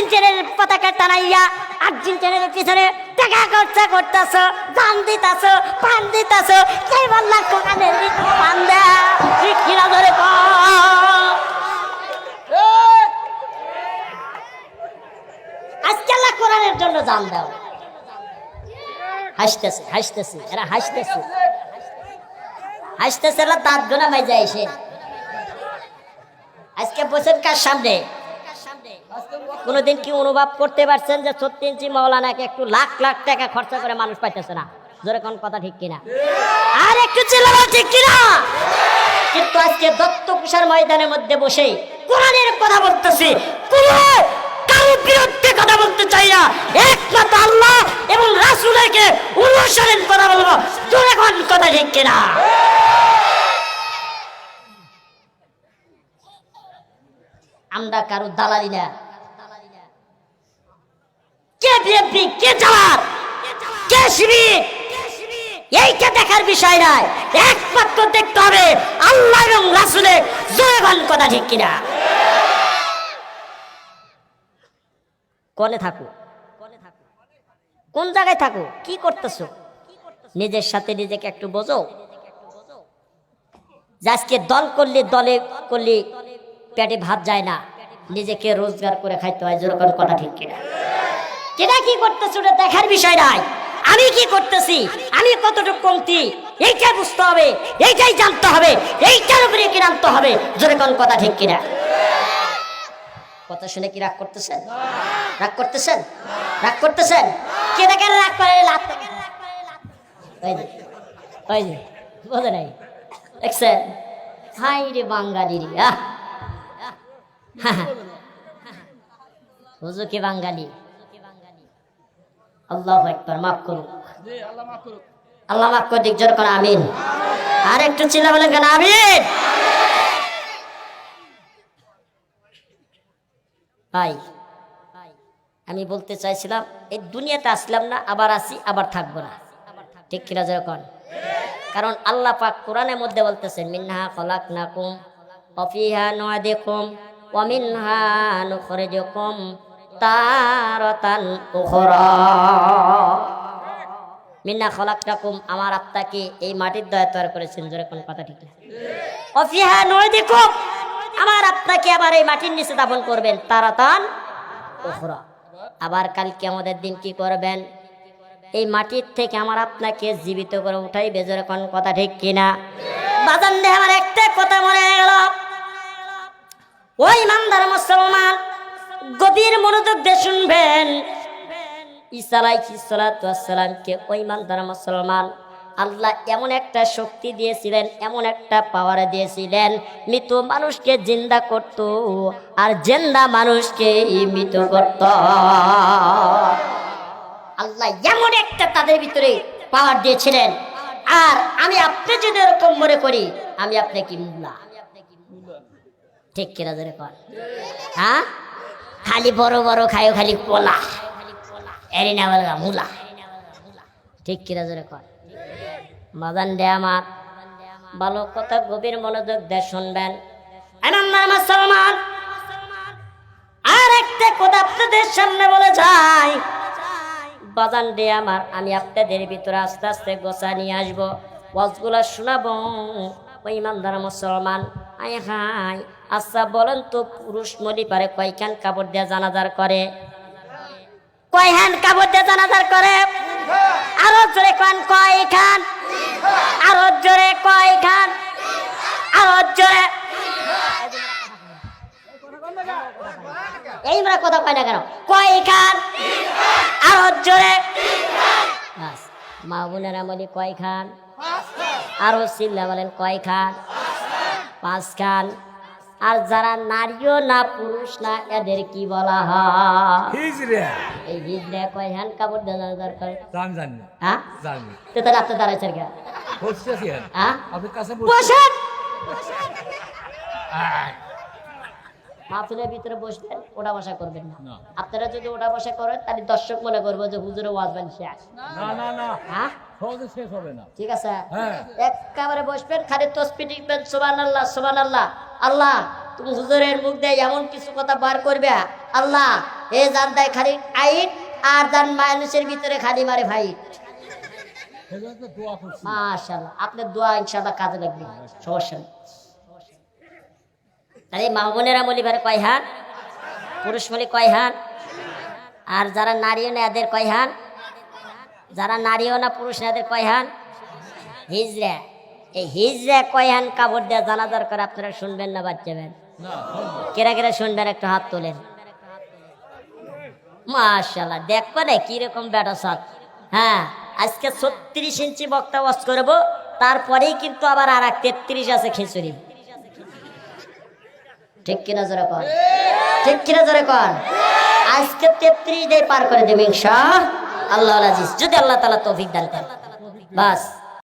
আর্জেন্টিনার পতাকা টানাইয়া আর্জেন্টিনার পিছনে টাকা খরচা করতেছ, দান দিতেছ, পান দিতেছ, এবার লাখ কোরআনের পান দেয়া ঠিক কিনা ধরে আজকে আল্লাহ কোরআনের জন্য জান দাও। হাসতেছে হাসতেছে এরা হাসতেছে হাসতেছে এরা দাঁত গোনা মাইজা এসে আজকে বসেন কার সামনে। কোনদিন কি অনুভব করতে পারছেন যে 36 ইঞ্চি মাওলানাকে একটু লাখ লাখ টাকা খরচা করে মানুষ পাইতেছে না? জোরে কোন কথা ঠিক কিনা? আর একটু চিল্লাও ঠিক কিনা? কিন্তু আজকে দত্তকুষার ময়দানের মধ্যে বসে কোরআনের কথা বলতেছি, কারো বিরুদ্ধে কথা বলতে চাই না, একমাত্র আল্লাহ এবং রাসূলকে অনুসরণ কথা বলবো। জোরে কোন কথা ঠিক কিনা? আমরা কারো দালালি না। কে বিএনপি, কে জামাত, কে শিবির, এইটা দেখার বিষয় নয়, একমাত্র দেখতে হবে আল্লাহ এবং রাসূলের। জোরে কোন কথা ঠিক কিনা? কোনে থাকো, কোন জায়গায় থাকো, কি করতেছো, নিজের সাথে নিজেকে একটু বোঝো। আজকে দল করলে দলে করলে পেটে ভাত যায় না, নিজেকে রোজগার করে খাইতে হয়। যেরকম কথা ঠিক কিনা? কেনা কি করতেছো ওটা দেখার বিষয় নাই, আমি কি করতেছি, আমি কতটুকু কমতি, এইটাই বুঝতে হবে, এইটাই জানতে হবে, এইটার উপরে কি জানতে হবে। যেরকম কথা ঠিক কিনা? কথা শুনে কি রাগ করতেছেন? রাগ করতেছেন? রাগ করতেছেন? কে দেখেন রাগ করে? ওই যে বোঝে নাই, দেখছেন? হাই রে বাঙালি রে, হুজুর কে বাঙালি। আল্লাহু আকবার। মাফ করুন, আল্লাহ মাফ করে দিক। জোরে করে আমিন। আর একটু চিল্লা বলেন কেন আমিন? ভাই আমি বলতে চাইছিলাম, এই দুনিয়াতে আসলাম না, আবার আসি, আবার থাকবো না, ঠিক কিনা? যখন কারণ আল্লাহ পাক কোরআনের মধ্যে বলতেছেন, মিনহা খলাকনাকুম ওয়া ফিহা নু'ইদুকুম ওয়া মিনহা নুখরিজুকুম তারাতান উখরা। মিনহা খলাকনাকুম, আমার আপনাকে এই মাটির দয়া তৈরি করেছেন। জোরে কোন কথা ঠিক না? ওয়া ফিহা নু'ইদুকুম, আমার আপনাকে আবার এই মাটির নিচে দাফন করবেন। তারাতান উখরা, আবার কালকে আমাদের দিন কি করবেন? এই মাটির থেকে আমার আপনাকে জীবিত করে উঠাইবে। জোরে কোন কথা ঠিক কিনা? বাজান দে আমার একটা কথা মনে গেল, ওই ইমানদার মুসলমান গভীর মনোযোগ দিয়ে শুনবেন। ঈসা আলাইহিস সালাতু ওয়াস সালামকে ওই ইমানদার মুসলমান আল্লাহ এমন একটা শক্তি দিয়েছিলেন, এমন একটা পাওয়ার দিয়েছিলেন, মৃত মানুষকে জিন্দা করত আর জিন্দা মানুষকে মৃত করত। আল্লাহ এমন একটা তাদের ভিতরে পাওয়ার দিয়েছিলেন। আর আমি আপনি যদি এরকম মনে করি, আমি আপনি কি মুল্লা? ঠিক কিনা? ধরে কর, হ্যাঁ? খালি বড় বড় খায়ও, খালি পোলা, এরি না বলগা মুলা, ঠিক কিনা? ধরে কর। মাদান দে আমার ভালো কথা গভীর মনোযোগ দিয়ে শুনবেন। আমার মুসলমান আর একটা কথা আপনাদের সামনে বলে যাই, বাজান দে আমার, আমি আপনাদের ভিতরে আস্তে আস্তে গোছা নিয়ে আসবো, ওয়াজগুলা শোনাবো। ওই ইমানদার মুসলমান, আয় হাই, আচ্ছা বলেন তো, পুরুষ মলি পারে কয়খান কাপড় দিয়ে জানাজার করে? কয়খান কাপড় দিয়ে জানাজার করে? আরো জোরে কোন কয়খান? আরো জোরে কয়খান? আরো জোরে। এই মানে কথা কয় না কেন? কয়খান? আরো জোরে। মা বোনেরা বলি কয়খান? আরো চিল্লা বলেন কয়খান? 5 খান। আর যারা নারীও না পুরুষ না, এদের কি বলা হয়? হিজড়া। এই হিজড়া কয়খান কাপড় দেওয়া দরকার? জানি। হ্যাঁ জানি। তো তাহলে আপনি দাঁড়াইছেন কেন? বসছি। হ্যাঁ আপনি কাছে বসেন। মাহফিলের ভিতরে বসবেন, ওটা বসা করবেন না। আপনারা যদি ওটা বসা করেন, তাহলে দর্শক মনে করবো যে হুজুরে ওয়াজ বান শেষ। না না না, হ্যাঁ সহজে শেষ হবে না। ঠিক আছে, হ্যাঁ একেবারে বসবেন, খালি তাসবিহ দিবেন, সুবহানাল্লাহ সুবহানাল্লাহ, আল্লাহ তুমি হুজুরের মুখ দিয়ে এমন কিছু কথা বার করবে আল্লাহ এ যার দেয় খালি আইট আর যার মানুষের ভিতরে খালি মারে ভাই মাশাআল্লাহ আপনার দোয়া ইনশাআল্লাহ কাজে লাগবে সমস্যা নেই তাহলে মা বোনেরা মলিবার কয় হাত পুরুষ মলি কয় হাত আর যারা নারীও না এদের কয় হাত যারা নারীও না পুরুষ না এদের কয় হাত হিজরা এই হিজরা কয় হাত কাপড় দেওয়া জানাজার করে আপনারা শুনবেন না বাচ্চাবেন কেরা কেরা শুনবেন একটু হাত তোলেন মাশাআল্লাহ দেখবো না কিরকম বেটা সাত হ্যাঁ আজকে 36 ইঞ্চি বক্তা ওয়াজ করবো তারপরেই কিন্তু আবার আর 33 আছে খিচুড়ি ঠিক কিনা জোরে কর ঠিক কিনা জোরে কর আজকে 33 দিয়ে পার করে দেবে ইনশাআল্লাহ আল্লাহ আজিজ যদি আল্লাহ তাআলা তৌফিক দান করে বাস